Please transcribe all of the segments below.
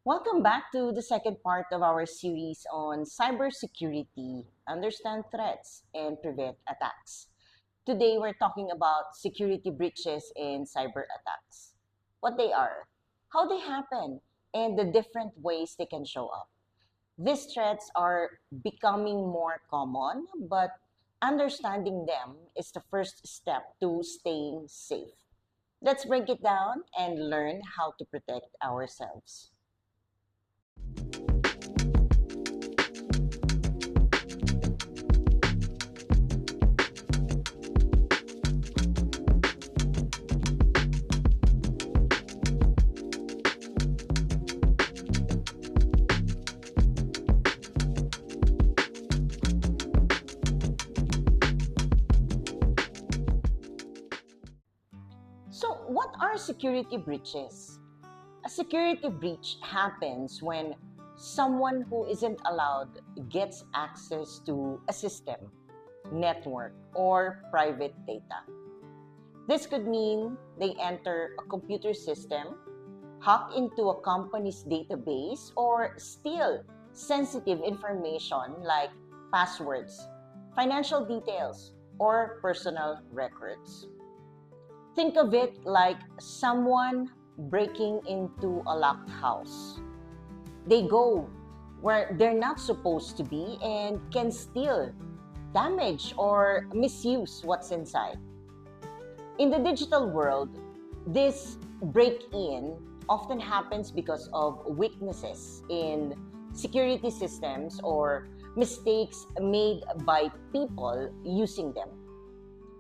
Welcome back to the second part of our series on cybersecurity, understand threats and prevent attacks. Today we're talking about security breaches and cyber attacks. What they are, how they happen, and the different ways they can show up. These threats are becoming more common, but understanding them is the first step to staying safe. Let's break it down and learn how to protect ourselves. So, what are security breaches? A security breach happens when someone who isn't allowed gets access to a system, network, or private data. This could mean they enter a computer system, hack into a company's database, or steal sensitive information like passwords, financial details, or personal records. Think of it like someone breaking into a locked house. They go where they're not supposed to be and can steal, damage, or misuse what's inside. In the digital world, this break in often happens because of weaknesses in security systems or mistakes made by people using them.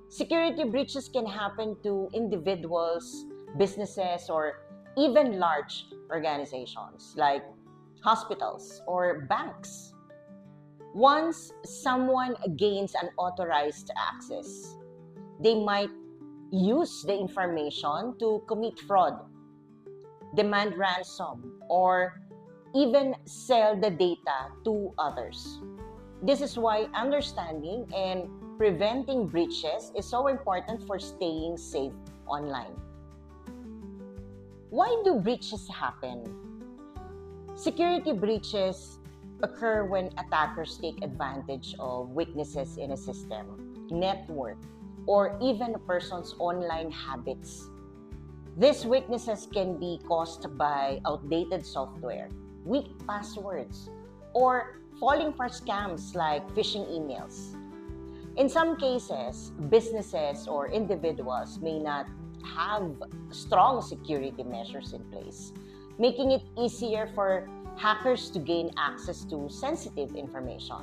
Security breaches can happen to individuals, businesses, or even large organizations like hospitals or banks. Once someone gains unauthorized access, they might use the information to commit fraud, demand ransom, or even sell the data to others. This is why understanding and preventing breaches is so important for staying safe online. Why do breaches happen? Security breaches occur when attackers take advantage of weaknesses in a system, network, or even a person's online habits. These weaknesses can be caused by outdated software, weak passwords, or falling for scams like phishing emails. In some cases, businesses or individuals may not have strong security measures in place, making it easier for hackers to gain access to sensitive information.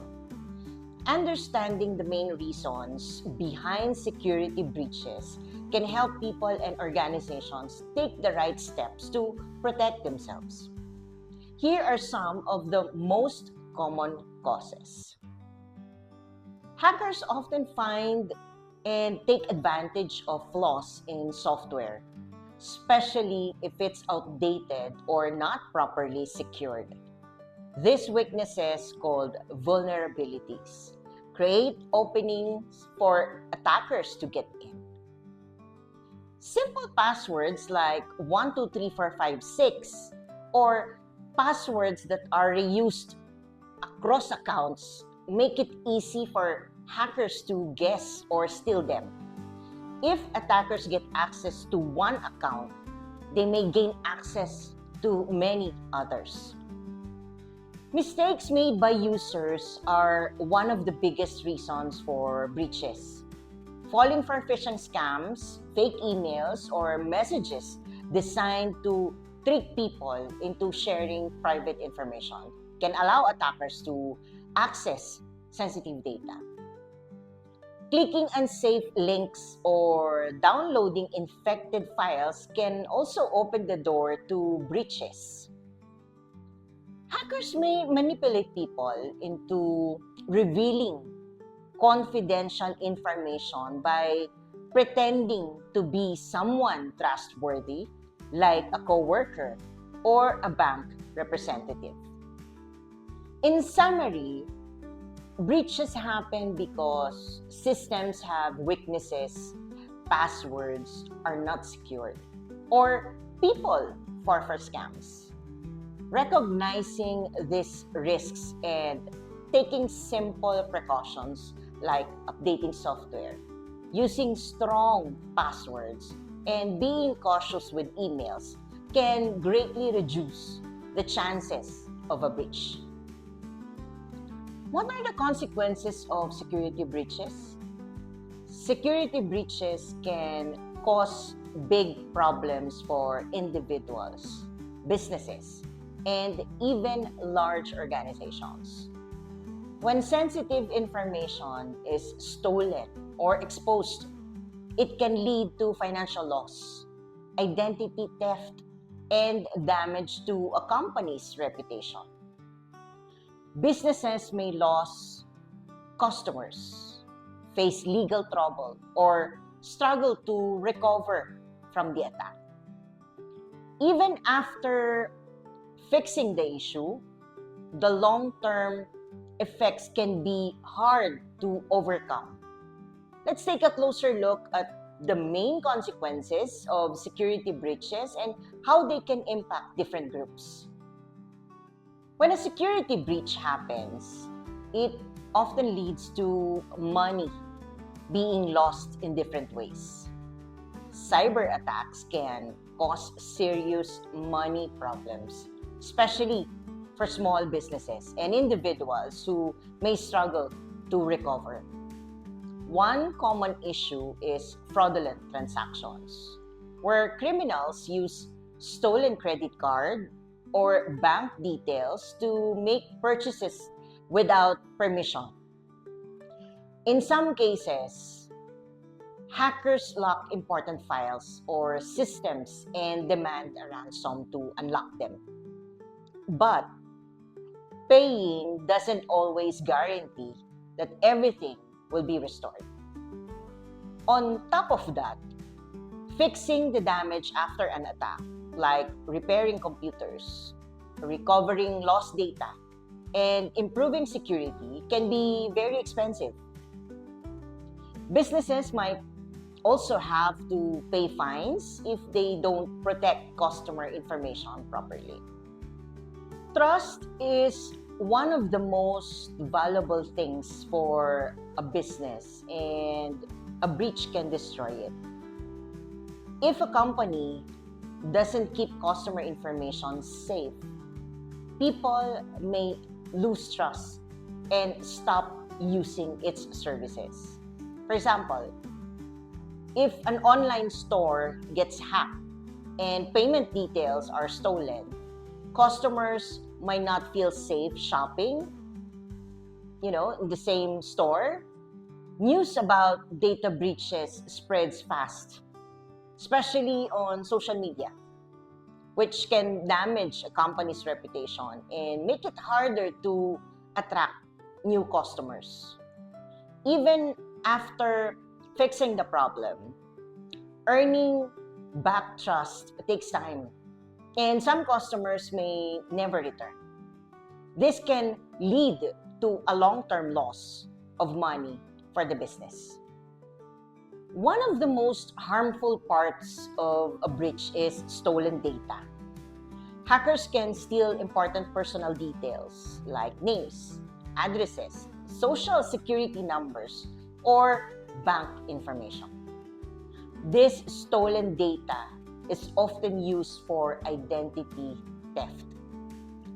Understanding the main reasons behind security breaches can help people and organizations take the right steps to protect themselves. Here are some of the most common causes. Hackers often find and take advantage of flaws in software, especially if it's outdated or not properly secured. These weaknesses, called vulnerabilities, create openings for attackers to get in. Simple passwords like 123456 or passwords that are reused across accounts make it easy for hackers to guess or steal them. If attackers get access to one account, they may gain access to many others. Mistakes made by users are one of the biggest reasons for breaches. Falling for phishing scams, fake emails, or messages designed to trick people into sharing private information can allow attackers to access sensitive data. Clicking unsafe links or downloading infected files can also open the door to breaches. Hackers may manipulate people into revealing confidential information by pretending to be someone trustworthy, like a coworker or a bank representative. In summary, breaches happen because systems have weaknesses, passwords are not secured, or people fall for scams. Recognizing these risks and taking simple precautions like updating software, using strong passwords, and being cautious with emails can greatly reduce the chances of a breach. What are the consequences of security breaches? Security breaches can cause big problems for individuals, businesses, and even large organizations. When sensitive information is stolen or exposed, it can lead to financial loss, identity theft, and damage to a company's reputation. Businesses may lose customers, face legal trouble, or struggle to recover from the attack. Even after fixing the issue, the long-term effects can be hard to overcome. Let's take a closer look at the main consequences of security breaches and how they can impact different groups. When a security breach happens, it often leads to money being lost in different ways. Cyber attacks can cause serious money problems, especially for small businesses and individuals who may struggle to recover. One common issue is fraudulent transactions, where criminals use stolen credit card or bank details to make purchases without permission. In some cases, hackers lock important files or systems and demand a ransom to unlock them. But paying doesn't always guarantee that everything will be restored. On top of that, fixing the damage after an attack, like repairing computers, recovering lost data, and improving security can be very expensive. Businesses might also have to pay fines if they don't protect customer information properly. Trust is one of the most valuable things for a business, and a breach can destroy it. If a company doesn't keep customer information safe, people may lose trust and stop using its services. For example, if an online store gets hacked and payment details are stolen, customers might not feel safe shopping, in the same store. News about data breaches spreads fast, especially on social media, which can damage a company's reputation and make it harder to attract new customers. Even after fixing the problem, earning back trust takes time, and some customers may never return. This can lead to a long-term loss of money for the business. One of the most harmful parts of a breach is stolen data. Hackers can steal important personal details like names, addresses, social security numbers, or bank information. This stolen data is often used for identity theft,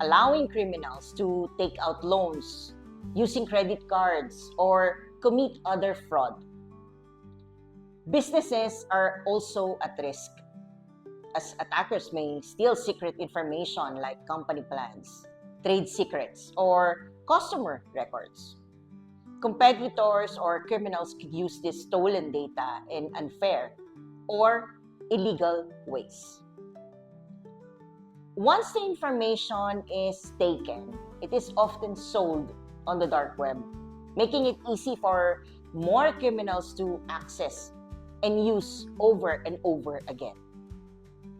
allowing criminals to take out loans, using credit cards, or commit other fraud. Businesses are also at risk, as attackers may steal secret information like company plans, trade secrets, or customer records. Competitors or criminals could use this stolen data in unfair or illegal ways. Once the information is taken, it is often sold on the dark web, making it easy for more criminals to access and use over and over again.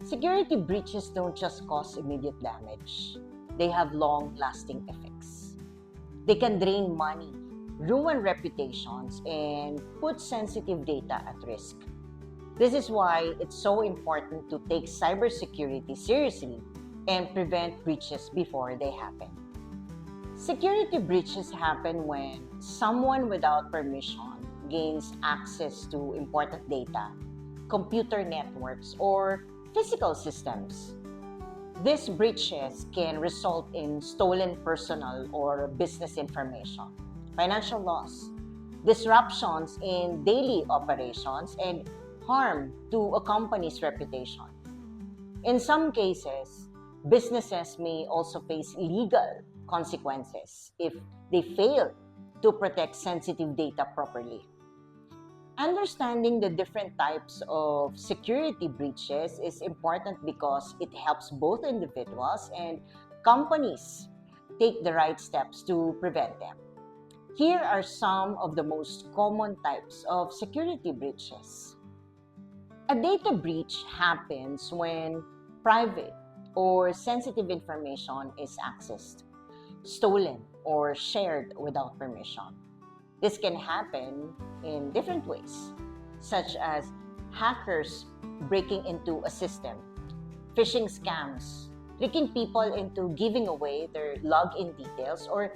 Security breaches don't just cause immediate damage. They have long-lasting effects. They can drain money, ruin reputations, and put sensitive data at risk. This is why it's so important to take cybersecurity seriously and prevent breaches before they happen. Security breaches happen when someone without permission gains access to important data, computer networks, or physical systems. These breaches can result in stolen personal or business information, financial loss, disruptions in daily operations, and harm to a company's reputation. In some cases, businesses may also face legal consequences if they fail to protect sensitive data properly. Understanding the different types of security breaches is important because it helps both individuals and companies take the right steps to prevent them. Here are some of the most common types of security breaches. A data breach happens when private or sensitive information is accessed, stolen, or shared without permission. This can happen in different ways, such as hackers breaking into a system, phishing scams, tricking people into giving away their login details, or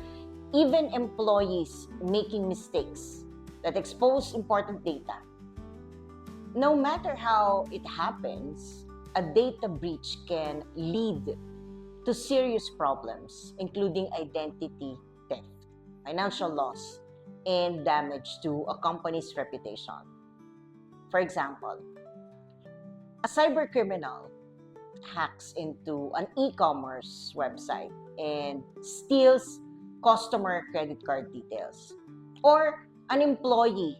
even employees making mistakes that expose important data. No matter how it happens, a data breach can lead to serious problems, including identity theft, financial loss, and damage to a company's reputation. For example, a cybercriminal hacks into an e-commerce website and steals customer credit card details. Or an employee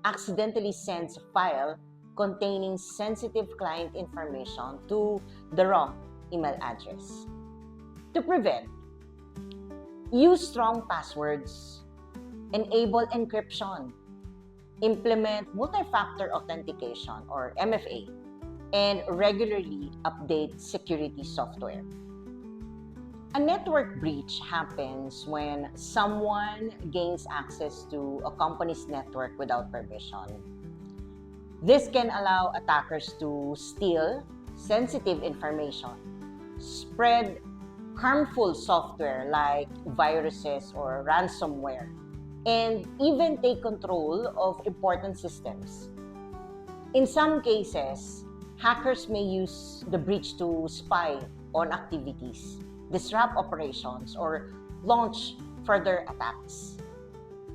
accidentally sends a file containing sensitive client information to the wrong email address. To prevent, use strong passwords, enable encryption, implement multi-factor authentication or MFA, and regularly update security software. A network breach happens when someone gains access to a company's network without permission. This can allow attackers to steal sensitive information, spread harmful software like viruses or ransomware, and even take control of important systems. In some cases, hackers may use the breach to spy on activities, disrupt operations, or launch further attacks.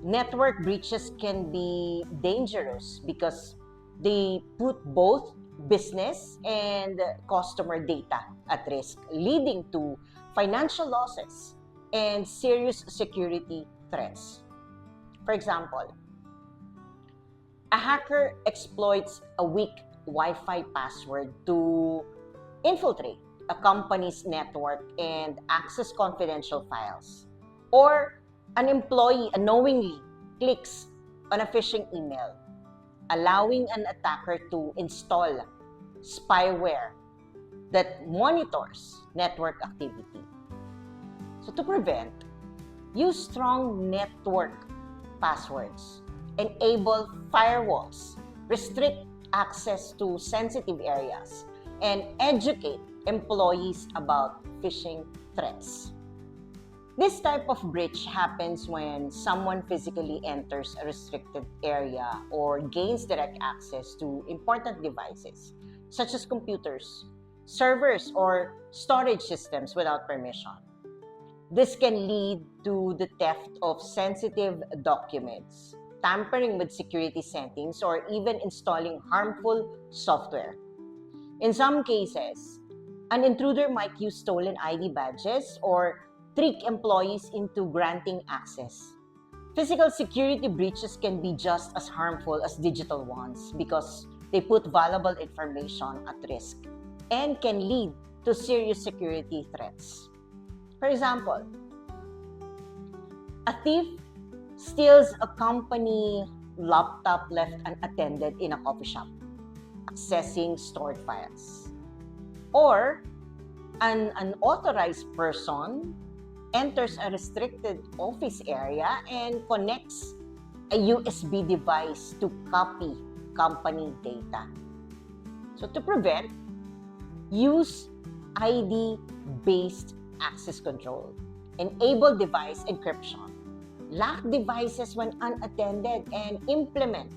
Network breaches can be dangerous because they put both business and customer data at risk, leading to financial losses and serious security threats. For example, a hacker exploits a weak Wi-Fi password to infiltrate a company's network and access confidential files. Or an employee unknowingly clicks on a phishing email, allowing an attacker to install spyware that monitors network activity. So to prevent, use strong network passwords, enable firewalls, restrict access to sensitive areas, and educate employees about phishing threats. This type of breach happens when someone physically enters a restricted area or gains direct access to important devices, such as computers, servers, or storage systems without permission. This can lead to the theft of sensitive documents, tampering with security settings, or even installing harmful software. In some cases, an intruder might use stolen ID badges or trick employees into granting access. Physical security breaches can be just as harmful as digital ones because they put valuable information at risk and can lead to serious security threats. For example, a thief steals a company laptop left unattended in a coffee shop, accessing stored files. Or an unauthorized person enters a restricted office area and connects a USB device to copy company data. So to prevent, use ID-based access control, enable device encryption, lock devices when unattended, and implement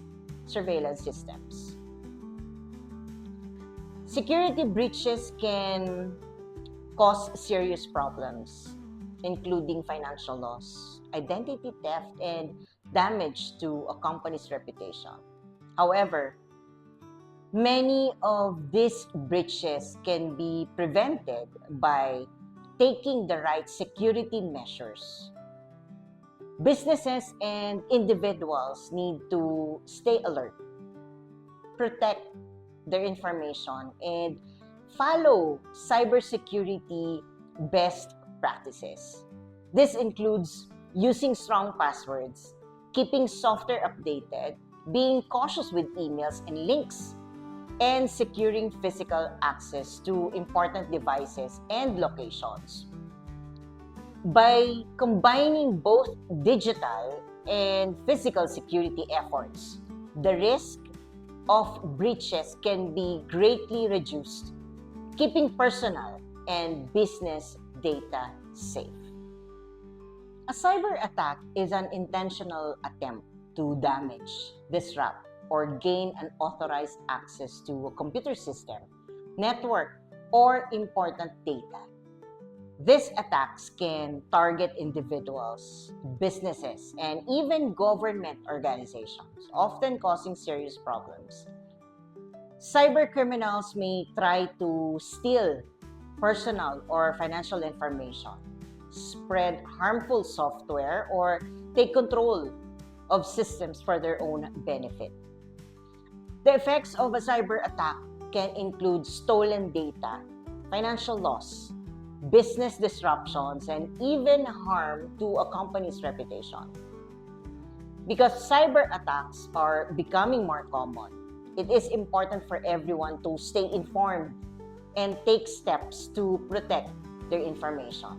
surveillance systems. Security breaches can cause serious problems, including financial loss, identity theft, and damage to a company's reputation. However, many of these breaches can be prevented by taking the right security measures. Businesses and individuals need to stay alert, protect their information, and follow cybersecurity best practices. This includes using strong passwords, keeping software updated, being cautious with emails and links, and securing physical access to important devices and locations. By combining both digital and physical security efforts, the risk of breaches can be greatly reduced, keeping personal and business data safe. A cyber attack is an intentional attempt to damage, disrupt, or gain unauthorized access to a computer system, network, or important data. These attacks can target individuals, businesses, and even government organizations, often causing serious problems. Cybercriminals may try to steal personal or financial information, spread harmful software, or take control of systems for their own benefit. The effects of a cyber attack can include stolen data, financial loss, business disruptions, and even harm to a company's reputation. Because cyber attacks are becoming more common, it is important for everyone to stay informed and take steps to protect their information.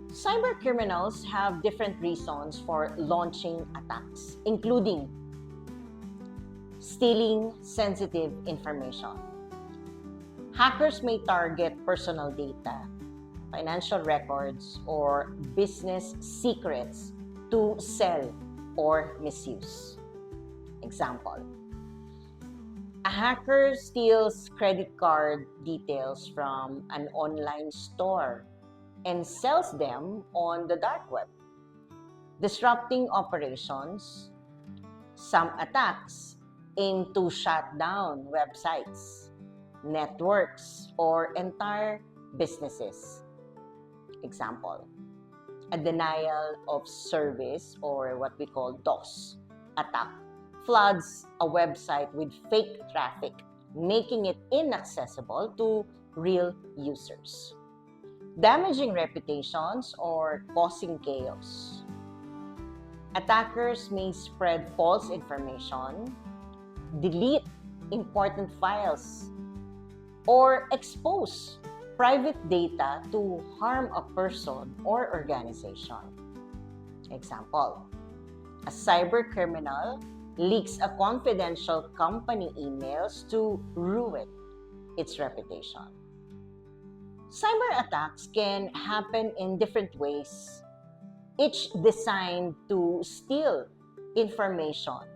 Cyber criminals have different reasons for launching attacks, including stealing sensitive information. Hackers may target personal data, financial records, or business secrets to sell or misuse. Example: a hacker steals credit card details from an online store and sells them on the dark web, disrupting operations. Some attacks aim to shut down websites, networks, or entire businesses. Example: a denial of service, or what we call DOS attack, floods a website with fake traffic, making it inaccessible to real users, damaging reputations or causing chaos. Attackers may spread false information, delete important files, or expose private data to harm a person or organization. Example: a cyber criminal leaks a confidential company emails to ruin its reputation. Cyber attacks can happen in different ways, each designed to steal information,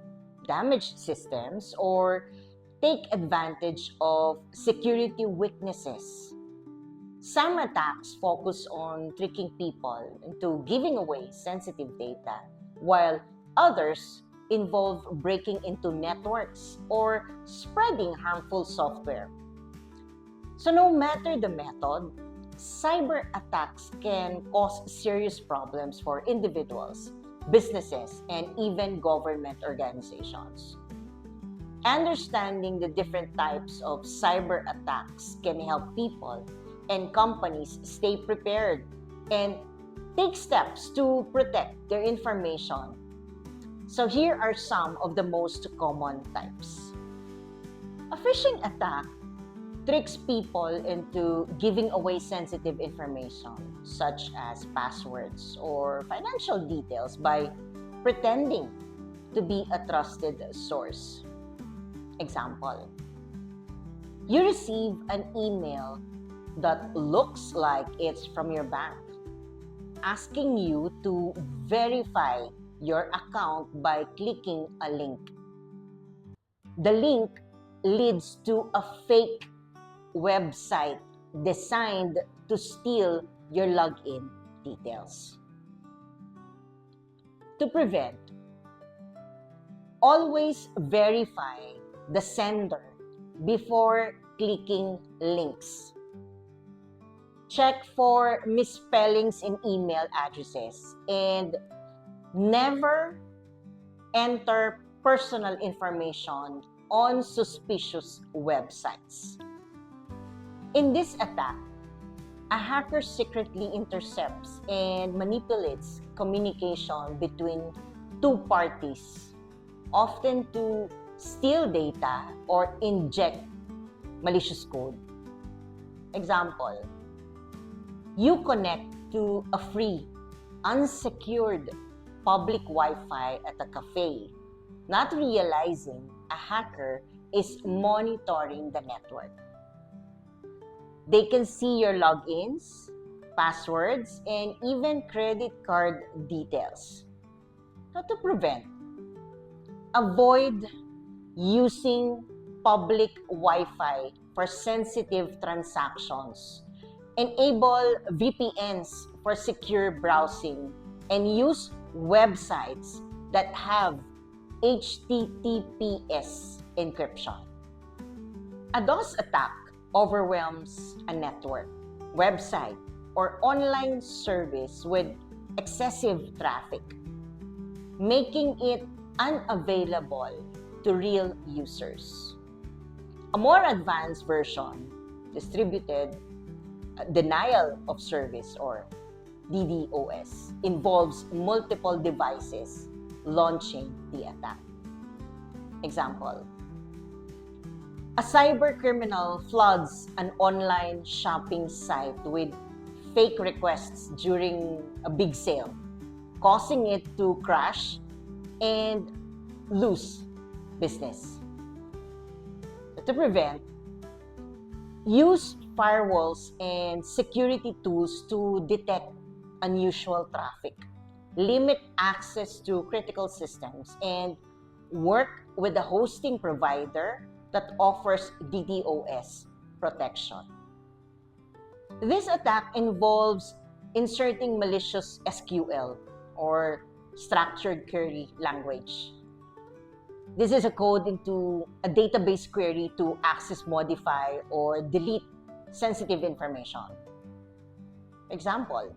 damage systems, or take advantage of security weaknesses. Some attacks focus on tricking people into giving away sensitive data, while others involve breaking into networks or spreading harmful software. So no matter the method, cyber attacks can cause serious problems for individuals, businesses, and even government organizations. Understanding the different types of cyber attacks can help people and companies stay prepared and take steps to protect their information. So here are some of the most common types. A phishing attack tricks people into giving away sensitive information, such as passwords or financial details, by pretending to be a trusted source. Example: you receive an email that looks like it's from your bank, asking you to verify your account by clicking a link. The link leads to a fake website designed to steal your login details. To prevent, always verify the sender before clicking links. Check for misspellings in email addresses and never enter personal information on suspicious websites. In this attack, a hacker secretly intercepts and manipulates communication between two parties, often to steal data or inject malicious code. Example, you connect to a free, unsecured public Wi-Fi at a cafe, not realizing a hacker is monitoring the network. They can see your logins, passwords, and even credit card details. How to prevent? Avoid using public Wi-Fi for sensitive transactions. Enable VPNs for secure browsing and use websites that have HTTPS encryption. A DOS attack overwhelms a network, website, or online service with excessive traffic, making it unavailable to real users. A more advanced version, distributed denial of service or DDoS, involves multiple devices launching the attack. Example, a cybercriminal floods an online shopping site with fake requests during a big sale, causing it to crash and lose business. To prevent, use firewalls and security tools to detect unusual traffic, limit access to critical systems, and work with a hosting provider that offers DDoS protection. This attack involves inserting malicious SQL or structured query language. This is a code into a database query to access, modify, or delete sensitive information. Example,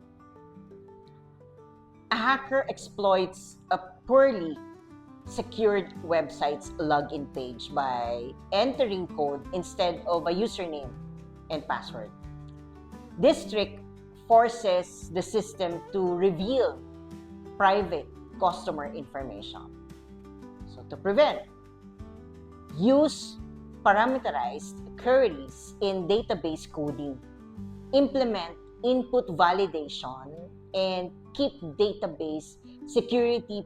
a hacker exploits a poorly secured website's login page by entering code instead of a username and password. This trick forces the system to reveal private customer information. So to prevent, use parameterized queries in database coding, implement input validation, and keep database security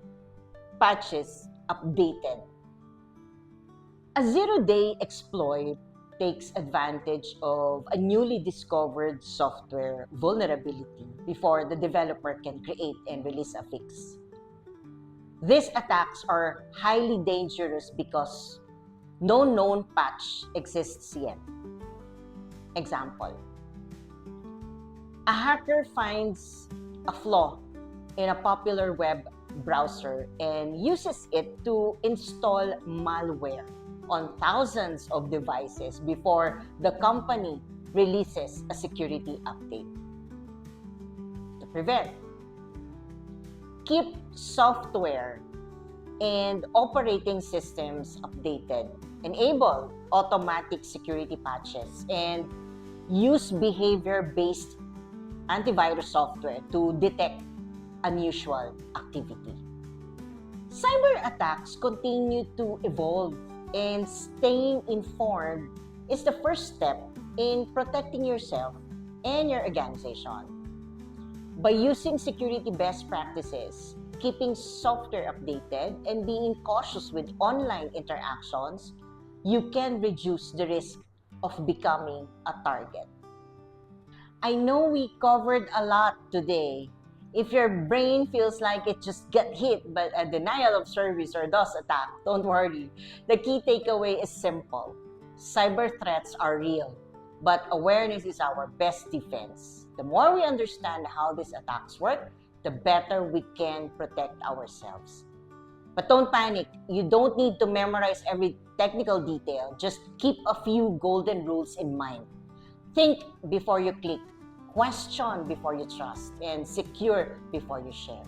patches updated. A zero-day exploit takes advantage of a newly discovered software vulnerability before the developer can create and release a fix. These attacks are highly dangerous because no known patch exists yet. Example, a hacker finds a flaw in a popular web browser and uses it to install malware on thousands of devices before the company releases a security update. To prevent, keep software and operating systems updated, enable automatic security patches, and use behavior-based antivirus software to detect unusual activity. Cyber attacks continue to evolve, and staying informed is the first step in protecting yourself and your organization. By using security best practices, keeping software updated, and being cautious with online interactions, you can reduce the risk of becoming a target. I know we covered a lot today. If your brain feels like it just got hit by a denial of service or DOS attack, don't worry. The key takeaway is simple. Cyber threats are real, but awareness is our best defense. The more we understand how these attacks work, the better we can protect ourselves. But don't panic. You don't need to memorize every technical detail. Just keep a few golden rules in mind. Think before you click, question before you trust, and secure before you share.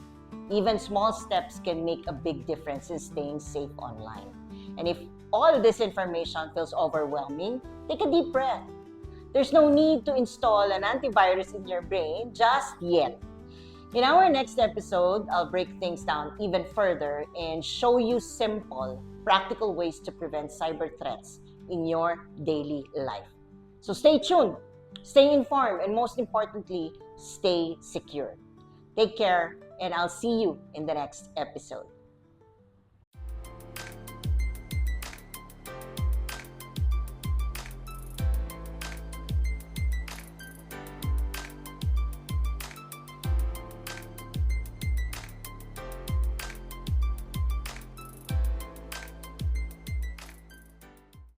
Even small steps can make a big difference in staying safe online. And if all this information feels overwhelming, take a deep breath. There's no need to install an antivirus in your brain just yet. In our next episode, I'll break things down even further and show you simple, practical ways to prevent cyber threats in your daily life. So stay tuned, stay informed, and most importantly, stay secure. Take care, and I'll see you in the next episode.